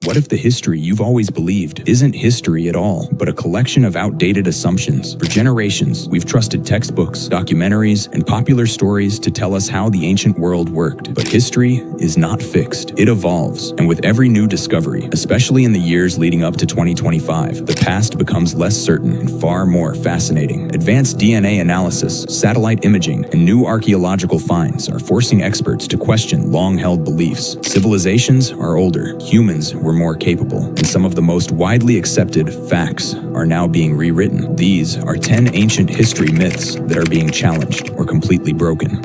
What if the history you've always believed isn't history at all, but a collection of outdated assumptions? For generations, we've trusted textbooks, documentaries, and popular stories to tell us how the ancient world worked. But history is not fixed. It evolves, and with every new discovery, especially in the years leading up to 2025, the past becomes less certain and far more fascinating. Advanced DNA analysis, satellite imaging, and new archaeological finds are forcing experts to question long-held beliefs. Civilizations are older, humans were more capable, and some of the most widely accepted facts are now being rewritten. These are 10 ancient history myths that are being challenged or completely broken.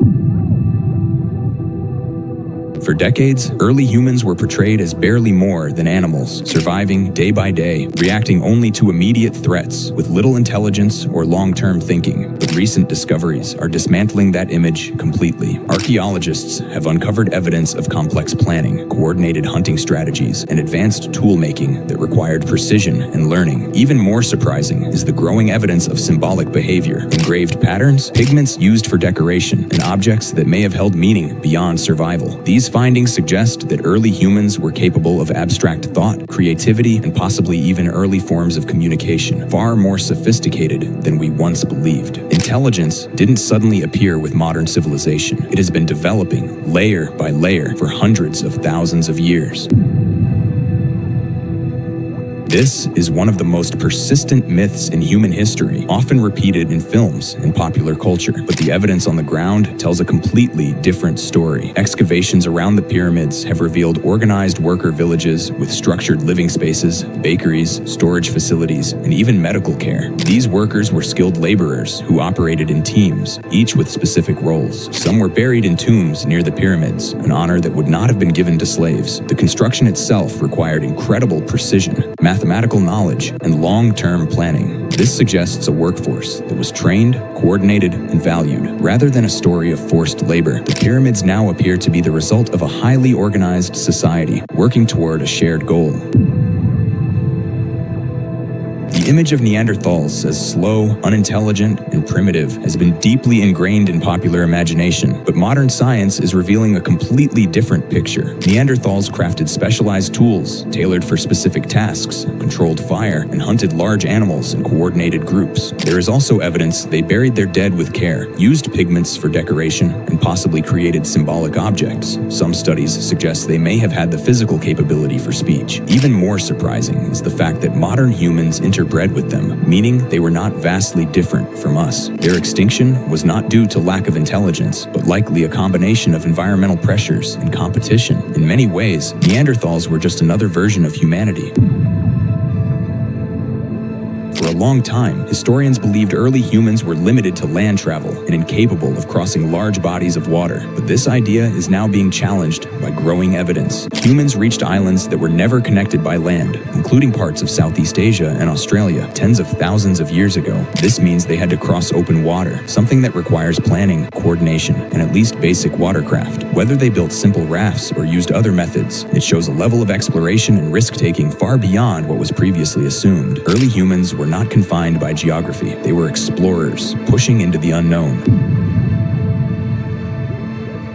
For decades, early humans were portrayed as barely more than animals, surviving day by day, reacting only to immediate threats, with little intelligence or long-term thinking. But recent discoveries are dismantling that image completely. Archaeologists have uncovered evidence of complex planning, coordinated hunting strategies, and advanced tool-making that required precision and learning. Even more surprising is the growing evidence of symbolic behavior, engraved patterns, pigments used for decoration, and objects that may have held meaning beyond survival. These findings suggest that early humans were capable of abstract thought, creativity, and possibly even early forms of communication, far more sophisticated than we once believed. Intelligence didn't suddenly appear with modern civilization. It has been developing layer by layer for hundreds of thousands of years. This is one of the most persistent myths in human history, often repeated in films and popular culture. But the evidence on the ground tells a completely different story. Excavations around the pyramids have revealed organized worker villages with structured living spaces, bakeries, storage facilities, and even medical care. These workers were skilled laborers who operated in teams, each with specific roles. Some were buried in tombs near the pyramids, an honor that would not have been given to slaves. The construction itself required incredible precision, mathematical knowledge, and long-term planning. This suggests a workforce that was trained, coordinated, and valued, rather than a story of forced labor. The pyramids now appear to be the result of a highly organized society working toward a shared goal. The image of Neanderthals as slow, unintelligent, and primitive has been deeply ingrained in popular imagination, but modern science is revealing a completely different picture. Neanderthals crafted specialized tools tailored for specific tasks, controlled fire, and hunted large animals in coordinated groups. There is also evidence they buried their dead with care, used pigments for decoration, and possibly created symbolic objects. Some studies suggest they may have had the physical capability for speech. Even more surprising is the fact that modern humans interbred with them, meaning they were not vastly different from us. Their extinction was not due to lack of intelligence, but likely a combination of environmental pressures and competition. In many ways, Neanderthals were just another version of humanity. For a long time, historians believed early humans were limited to land travel and incapable of crossing large bodies of water. But this idea is now being challenged by growing evidence. Humans reached islands that were never connected by land, including parts of Southeast Asia and Australia, tens of thousands of years ago. This means they had to cross open water, something that requires planning, coordination, and at least basic watercraft. Whether they built simple rafts or used other methods, it shows a level of exploration and risk-taking far beyond what was previously assumed. Early humans were not confined by geography. They were explorers, pushing into the unknown.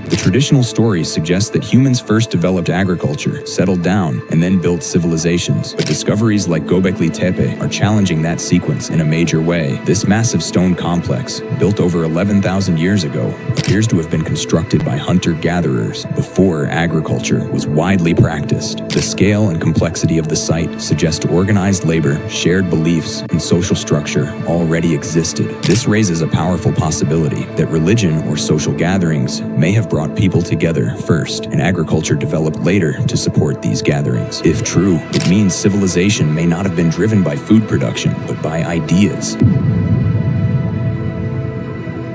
The traditional story suggests that humans first developed agriculture, settled down, and then built civilizations. But discoveries like Göbekli Tepe are challenging that sequence in a major way. This massive stone complex, built over 11,000 years ago, appears to have been constructed by hunter-gatherers before agriculture was widely practiced. The scale and complexity of the site suggest organized labor, shared beliefs, and social structure already existed. This raises a powerful possibility that religion or social gatherings may have brought people together first, and agriculture developed later to support these gatherings. If true, it means civilization may not have been driven by food production, but by ideas.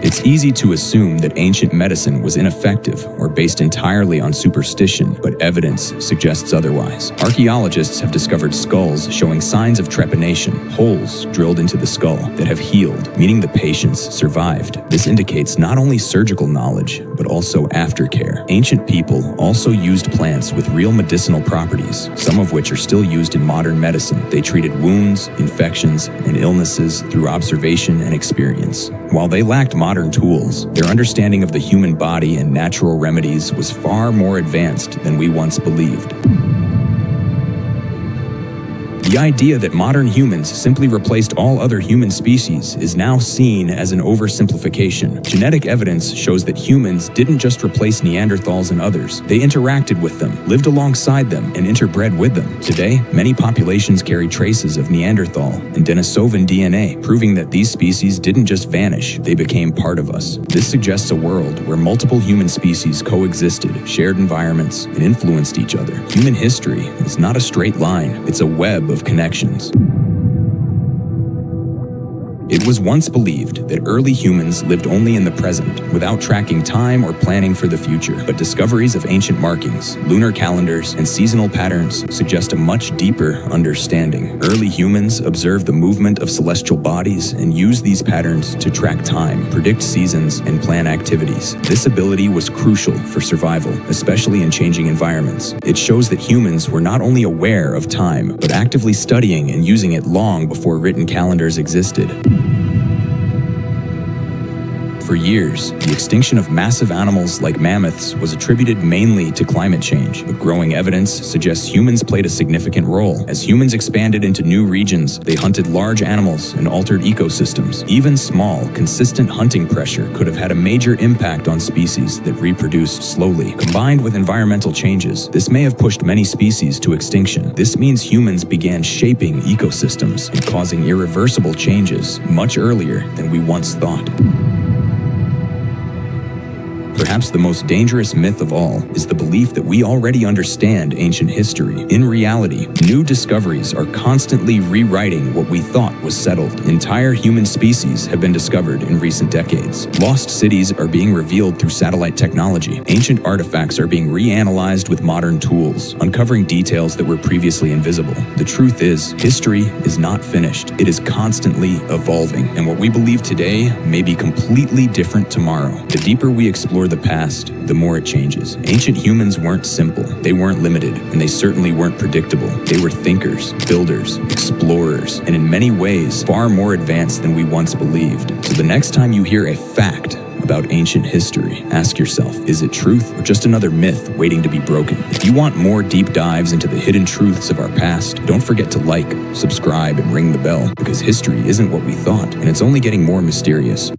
It's easy to assume that ancient medicine was ineffective or based entirely on superstition, but evidence suggests otherwise. Archaeologists have discovered skulls showing signs of trepanation, holes drilled into the skull that have healed, meaning the patients survived. This indicates not only surgical knowledge, but also aftercare. Ancient people also used plants with real medicinal properties, some of which are still used in modern medicine. They treated wounds, infections, and illnesses through observation and experience. While they lacked modern tools, their understanding of the human body and natural 'natural' remedies was far more advanced than we once believed. The traditional story suggests that humans first developed agriculture, settled down, and then built civilizations. But this idea is now being challenged by growing evidence. Humans reached islands that were never connected by land, including parts of Southeast Asia and Australia, tens of thousands of years ago. This means they had to cross open water, something that requires planning, coordination, and at least basic watercraft. Whether they built simple rafts or used other methods, it shows a level of exploration and risk-taking far beyond what was previously assumed. Early humans were not confined by geography. They were explorers, pushing into the unknown. The traditional story suggests that humans were not limited to land travel and incapable of crossing large bodies of water. But this idea is now being challenged by growing evidence. The idea that modern humans simply replaced all other human species is now seen as an oversimplification. Genetic evidence shows that humans didn't just replace Neanderthals and others. They interacted with them, lived alongside them, and interbred with them. Today, many populations carry traces of Neanderthal and Denisovan DNA, proving that these species didn't just vanish, they became part of us. This suggests a world where multiple human species coexisted, shared environments, and influenced each other. Human history is not a straight line, it's a web of connections. It was once believed that early humans lived only in the present, without tracking time or planning for the future. But discoveries of ancient markings, lunar calendars, and seasonal patterns suggest a much deeper understanding. Early humans observed the movement of celestial bodies and used these patterns to track time, predict seasons, and plan activities. This ability was crucial for survival, especially in changing environments. It shows that humans were not only aware of time, but actively studying and using it long before written calendars existed. For years, the extinction of massive animals like mammoths was attributed mainly to climate change, but growing evidence suggests humans played a significant role. As humans expanded into new regions, they hunted large animals and altered ecosystems. Even small, consistent hunting pressure could have had a major impact on species that reproduced slowly. Combined with environmental changes, this may have pushed many species to extinction. This means humans began shaping ecosystems and causing irreversible changes much earlier than we once thought. Perhaps the most dangerous myth of all is the belief that we already understand ancient history. In reality, new discoveries are constantly rewriting what we thought was settled. Entire human species have been discovered in recent decades. Lost cities are being revealed through satellite technology. Ancient artifacts are being reanalyzed with modern tools, uncovering details that were previously invisible. The truth is, history is not finished. It is constantly evolving, and what we believe today may be completely different tomorrow. The deeper we explore the past, the more it changes. Ancient humans weren't simple, they weren't limited, and they certainly weren't predictable. They were thinkers, builders, explorers, and in many ways, far more advanced than we once believed. So the next time you hear a fact about ancient history, ask yourself, is it truth or just another myth waiting to be broken? If you want more deep dives into the hidden truths of our past, don't forget to like, subscribe, and ring the bell, because history isn't what we thought, and it's only getting more mysterious.